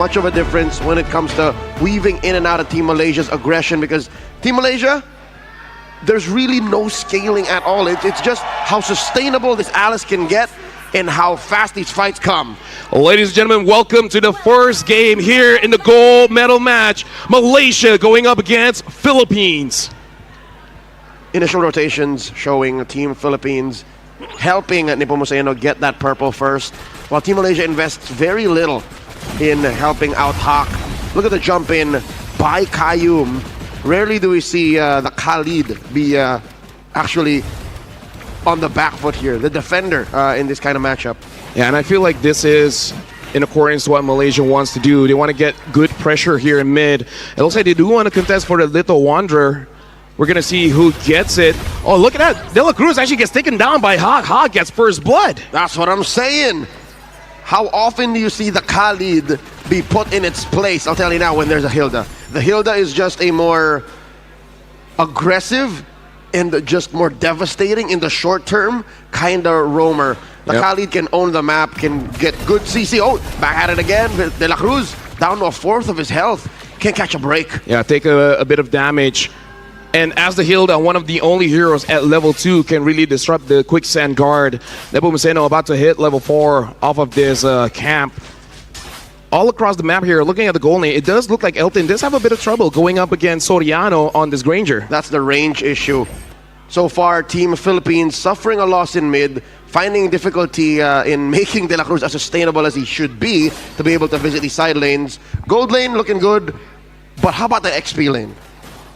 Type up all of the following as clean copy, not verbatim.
much of a difference when it comes to weaving in and out of Team Malaysia's aggression, because Team Malaysia, there's really no scaling at all. It's just how sustainable this Alice can get and how fast these fights come. Ladies and gentlemen, welcome to the first game here in the gold medal match. Malaysia going up against Philippines. Initial rotations showing Team Philippines helping Nepomuceno get that purple first, while Team Malaysia invests very little in helping out Hawk. Look at the jump in by Kayum. Rarely do we see the Khalid be actually on the back foot here, the defender in this kind of matchup. Yeah, and I feel like this is in accordance to what Malaysia wants to do. They want to get good pressure here in mid. It looks like they do want to contest for the Little Wanderer. We're going to see who gets it. Oh, look at that. De La Cruz actually gets taken down by Hawk. Hawk gets first blood. That's what I'm saying. How often do you see the Khalid be put in its place? I'll tell you now, when there's a Hilda. The Hilda is just a more aggressive and just more devastating in the short term kind of roamer. The Khalid can own the map, can get good CC. Oh, back at it again. De La Cruz down to a fourth of his health. Can't catch a break. Yeah, take a bit of damage. And as the Hilda, one of the only heroes at level 2, can really disrupt the quicksand guard. Nepomuceno about to hit level 4 off of this camp. All across the map here, looking at the goal lane, it does look like Elton does have a bit of trouble going up against Soriano on this Granger. That's the range issue. So far, Team Philippines suffering a loss in mid, finding difficulty in making De La Cruz as sustainable as he should be to be able to visit the side lanes. Gold lane looking good, but how about the XP lane?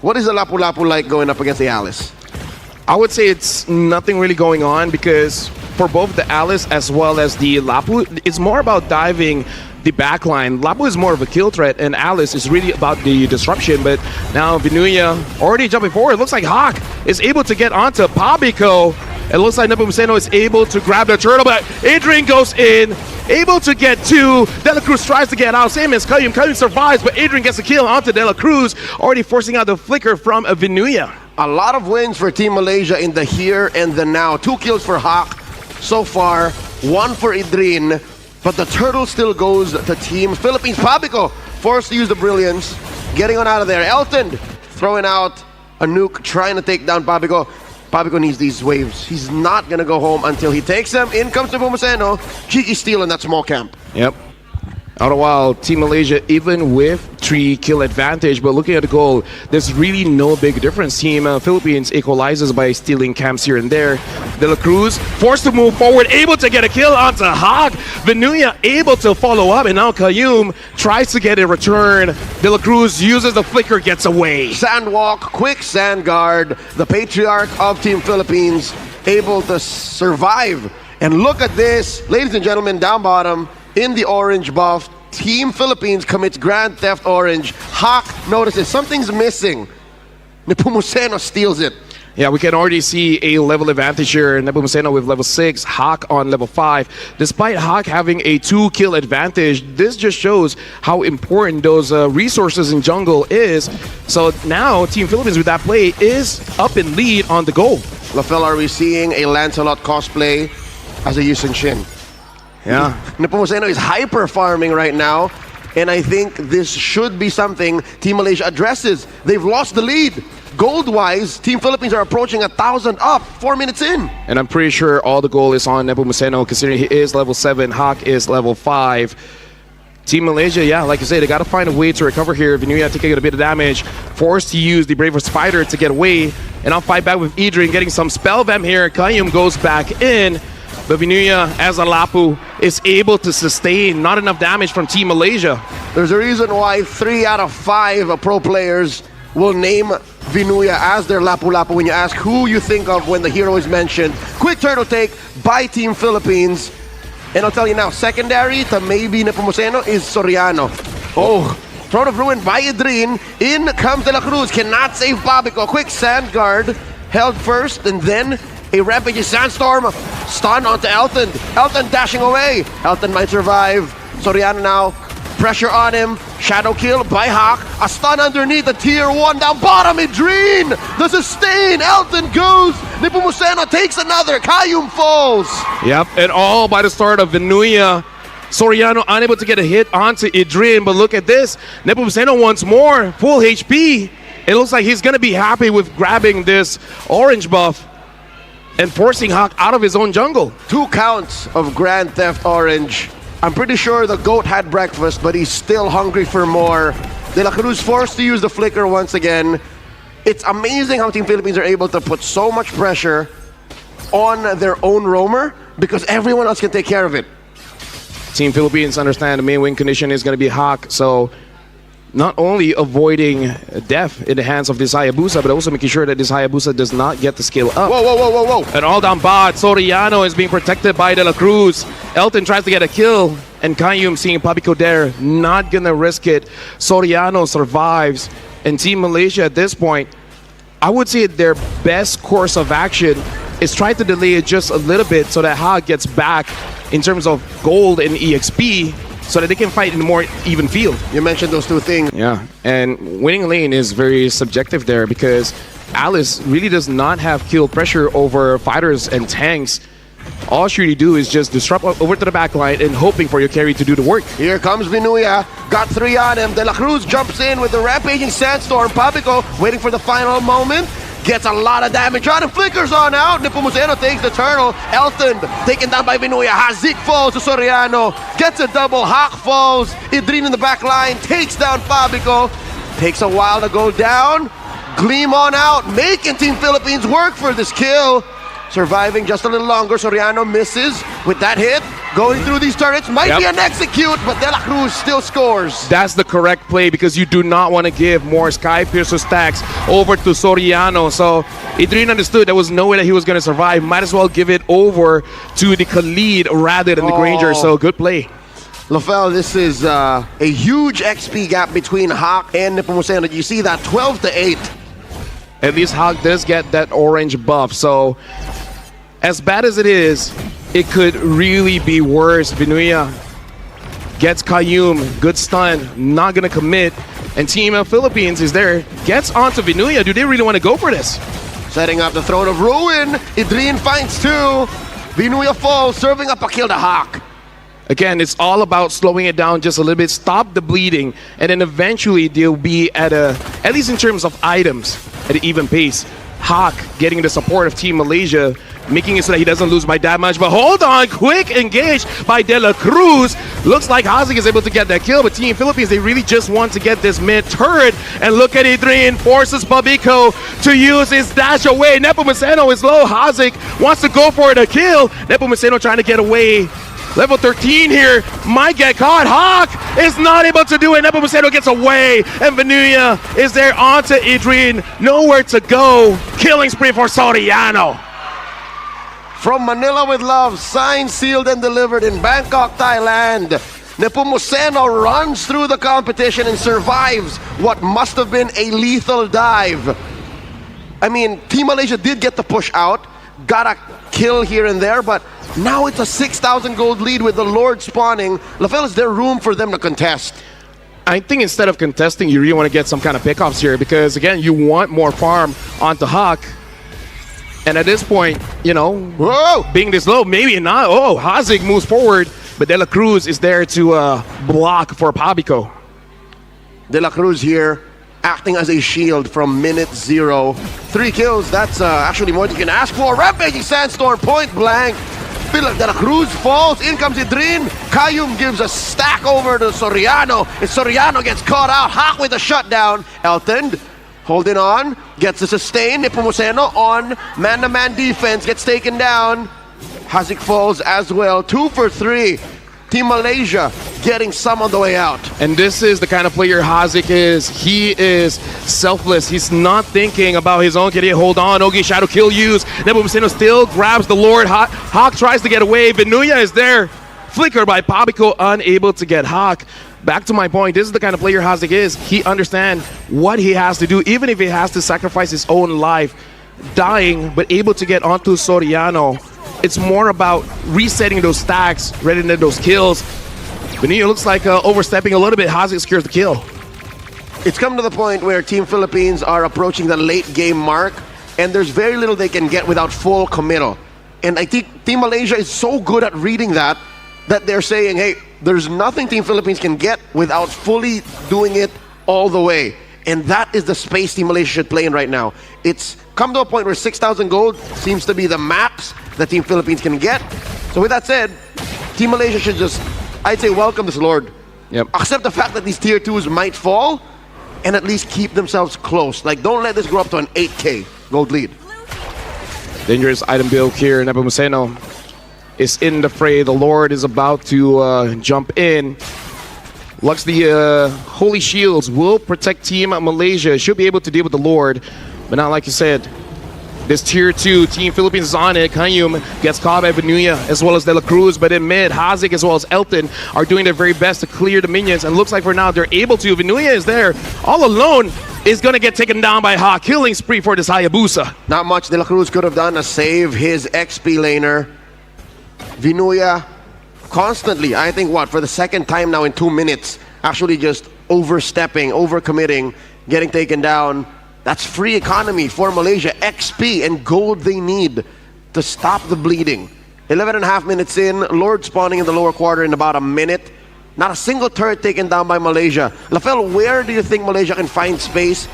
What is the Lapu-Lapu like going up against the Alice? I would say it's nothing really going on, because for both the Alice as well as the Lapu, it's more about diving the backline. Lapu is more of a kill threat, and Alice is really about the disruption. But now Vinuya already jumping forward. It looks like Hawk is able to get onto Pabico. It looks like Nepomuceno is able to grab the turtle, but Adrian goes in, able to get two. De La Cruz tries to get out, same as Kayum. Kayum survives, but Adrian gets a kill onto De La Cruz, already forcing out the flicker from Vinuya. A lot of wins for Team Malaysia in the here and the now. 2 kills for Hawk so far, 1 for Adrian, but the turtle still goes to Team Philippines. Pabico forced to use the brilliance, getting on out of there. Elton throwing out a nuke, trying to take down Pabico. Pabico needs these waves. He's not going to go home until he takes them. In comes Nepomuceno. Cheeky steal in that small camp. Yep. Out a while, Team Malaysia, even with 3 kill advantage, but looking at the goal, there's really no big difference. Team Philippines equalizes by stealing camps here and there. De La Cruz forced to move forward, able to get a kill onto Hawk. Vinuya able to follow up, and now Kayum tries to get a return. De La Cruz uses the flicker, gets away. Sandwalk, quick sand guard. The patriarch of Team Philippines able to survive. And look at this, ladies and gentlemen, down bottom, in the orange buff, Team Philippines commits Grand Theft Orange. Hawk notices something's missing. Nepomuceno steals it. Yeah, we can already see a level advantage here. Nepomuceno with level 6, Hawk on level 5. Despite Hawk having a 2-kill advantage, this just shows how important those resources in jungle is. So now Team Philippines with that play is up in lead on the goal. LaFell, are we seeing a Lancelot cosplay as a Yusun Shin? Yeah. Nepomuceno is hyper farming right now, and I think this should be something Team Malaysia addresses. They've lost the lead. Gold-wise, Team Philippines are approaching 1,000 up, 4 minutes in. And I'm pretty sure all the goal is on Nepomuceno, considering he is level 7, Hawk is level 5. Team Malaysia, yeah, like you said, they got to find a way to recover here. Vinuya taking a bit of damage, forced to use the Braver Spider to get away, and I'll fight back with Adrian, getting some spell vamp here. Kayum goes back in. But Vinuya, as a Lapu, is able to sustain not enough damage from Team Malaysia. There's a reason why 3 out of 5 pro players will name Vinuya as their Lapu-Lapu when you ask who you think of when the hero is mentioned. Quick turtle take by Team Philippines. And I'll tell you now, secondary to maybe Nepomuceno is Soriano. Oh, Throne of Ruin by Adrian. In comes De La Cruz, cannot save Pabico. Quick sand guard, held first, and then a rampaging sandstorm. Stun onto Elton. Elton dashing away. Elton might survive. Soriano now. Pressure on him. Shadow kill by Hawk. A stun underneath the tier 1 down bottom. Adrian. The sustain. Elton goes. Nepomuceno takes another. Kayum falls. Yep, and all by the start of Vinuya. Soriano unable to get a hit onto Idrin, but look at this. Nepomuceno once more, full HP. It looks like he's going to be happy with grabbing this orange buff and forcing Hawk out of his own jungle. 2 counts of Grand Theft Orange. I'm pretty sure the GOAT had breakfast, but he's still hungry for more. De La Cruz forced to use the flicker once again. It's amazing how Team Philippines are able to put so much pressure on their own roamer because everyone else can take care of it. Team Philippines understand the main win condition is going to be Hawk, so not only avoiding death in the hands of this Hayabusa, but also making sure that this Hayabusa does not get the skill up. Whoa, whoa, whoa, whoa, whoa. An all-down bot. Soriano is being protected by De La Cruz. Elton tries to get a kill, and Kayum seeing Papico there, not gonna risk it. Soriano survives, and Team Malaysia at this point, I would say their best course of action is try to delay it just a little bit so that Ha gets back in terms of gold and EXP, so that they can fight in a more even field. You mentioned those 2 things. Yeah, and winning lane is very subjective there because Alice really does not have kill pressure over fighters and tanks. All she really do is just disrupt over to the back line and hoping for your carry to do the work. Here comes Vinuya, got 3 on him. De La Cruz jumps in with the rampaging sandstorm. Papico waiting for the final moment. Gets a lot of damage on him, flickers on out. Nepomuceno takes the turtle. Elton taken down by Vinuya. Hazik falls to Soriano. Gets a double. Hawk falls. Idrin in the back line takes down Papico. Takes a while to go down. Gleam on out, making Team Philippines work for this kill. Surviving just a little longer. Soriano misses with that hit. Going through these turrets. Might be an execute, but De La Cruz still scores. That's the correct play because you do not want to give more Sky Piercer stacks over to Soriano. So Idrin understood there was no way that he was going to survive. Might as well give it over to the Khalid rather than the Granger. So good play. Lafel, this is a huge XP gap between Hawk and Nepomuceno. You see that 12-8. At least Hawk does get that orange buff. So as bad as it is, it could really be worse. Vinuya gets Kayum, good stun, not gonna commit. And Team Philippines is there, gets onto Vinuya. Do they really want to go for this? Setting up the Throne of Ruin. Idrin finds 2. Vinuya falls, serving up a kill to Hawk. Again, it's all about slowing it down just a little bit, stop the bleeding, and then eventually they'll be at least in terms of items, at an even pace. Hawk getting the support of Team Malaysia, making it so that he doesn't lose by that much. But hold on, quick engage by De La Cruz. Looks like Hazik is able to get that kill, but Team Philippines, they really just want to get this mid turret. And look at Idrin, forces Papico to use his dash away. Nepomuceno is low. Hazik wants to go for the kill. Nepomuceno trying to get away. Level 13 here, might get caught. Hawk is not able to do it. Nepomuceno gets away, and Vinuya is there onto Idrin. Nowhere to go. Killing spree for Soriano. From Manila with love, signed, sealed, and delivered in Bangkok, Thailand. Nepomuceno runs through the competition and survives what must have been a lethal dive. I mean, Team Malaysia did get the push out, got a kill here and there, but now it's a 6,000 gold lead with the Lord spawning. Lafel, is there room for them to contest? I think instead of contesting, you really want to get some kind of pickoffs here because, again, you want more farm onto Hawk. And at this point, you know, Whoa! being this low, maybe not. Oh, Hazik moves forward, but De La Cruz is there to block for Papico. De La Cruz here, acting as a shield from minute 0. 3 kills, that's actually more than you can ask for. Rampaging Sandstorm, point blank. De La Cruz falls, in comes Idrin. Kayum gives a stack over to Soriano, and Soriano gets caught out. Hawk with a shutdown. Elton holding on, gets a sustain. Nepomuceno on man-to-man defense, gets taken down. Hazik falls as well. 2 for 3. Team Malaysia getting some on the way out. And this is the kind of player Hazik is. He is selfless. He's not thinking about his own. Can he hold on? Ogi Shadow kill use. Nepomuceno still grabs the Lord. Hawk tries to get away. Vinuya is there. Flickered by Papico, unable to get Hawk. Back to my point, this is the kind of player Hazik is. He understands what he has to do, even if he has to sacrifice his own life. Dying, but able to get onto Soriano. It's more about resetting those stacks rather than those kills. Vinuya looks like overstepping a little bit. Hazik secures the kill. It's come to the point where Team Philippines are approaching the late game mark, and there's very little they can get without full committal. And I think Team Malaysia is so good at reading that that they're saying, hey, there's nothing Team Philippines can get without fully doing it all the way. And that is the space Team Malaysia should play in right now. It's come to a point where 6,000 gold seems to be the max that Team Philippines can get. So with that said, Team Malaysia should just, I'd say, welcome this Lord. Yep. Accept the fact that these tier 2s might fall and at least keep themselves close. Like, don't let this grow up to an 8K gold lead. Dangerous item build here. Nepomuceno is in the fray. The Lord is about to jump in. Looks the Holy Shields will protect Team Malaysia. Should be able to deal with the Lord, but not like you said. This tier 2, Team Philippines is on it. Kayum gets caught by Vinuya as well as De La Cruz, but in mid, Hazik as well as Elton are doing their very best to clear the minions, and looks like for now they're able to. Vinuya is there all alone, is going to get taken down by Ha. Killing spree for this Hayabusa. Not much De La Cruz could have done to save his XP laner. Vinuya constantly, I think for the second time now in 2 minutes, actually just overstepping, overcommitting, getting taken down. That's free economy for Malaysia, XP and gold they need to stop the bleeding. 11.5 minutes in, Lord spawning in the lower quarter in about a minute. Not a single turret taken down by Malaysia. Lafel, where do you think Malaysia can find space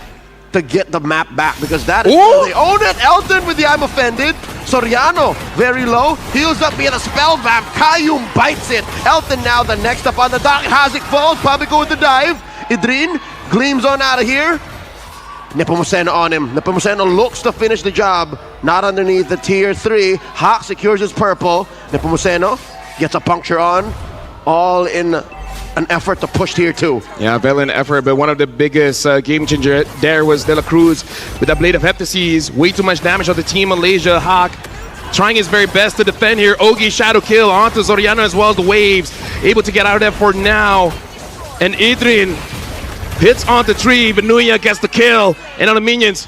to get the map back? Because that is where they own it. Elton with the I'm offended. Soriano, very low. Heals up via the spell vamp. Kayum bites it. Elton now the next up on the dock. Hazik falls. Probably go with the dive. Idrin gleams on out of here. Nepomuceno on him. Nepomuceno looks to finish the job. Not underneath the tier 3. Hawk secures his purple. Nepomuceno gets a puncture on. All in an effort to push tier 2. Yeah, valiant effort, but one of the biggest game changer there was De La Cruz with that Blade of Heptases. Way too much damage on the Team Malaysia. Hawk trying his very best to defend here. Ogi shadow kill onto Soriano as well as the waves. Able to get out of there for now. And Idrin hits onto tree. Vinuya gets the kill. And on the minions,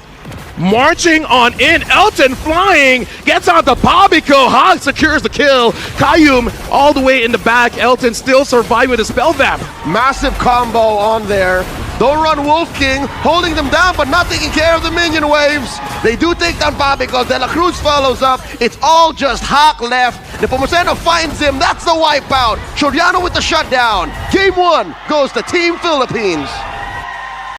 marching on in. Elton flying, gets onto Pabico. Hog secures the kill. Kayum all the way in the back. Elton still surviving with a spell vamp. Massive combo on there. Don't run Wolf King, holding them down but not taking care of the minion waves. They do take down Pabico. De La Cruz follows up. It's all just Hawk left. Nepomuceno finds him. That's the wipeout. Soriano with the shutdown. Game 1 goes to Team Philippines.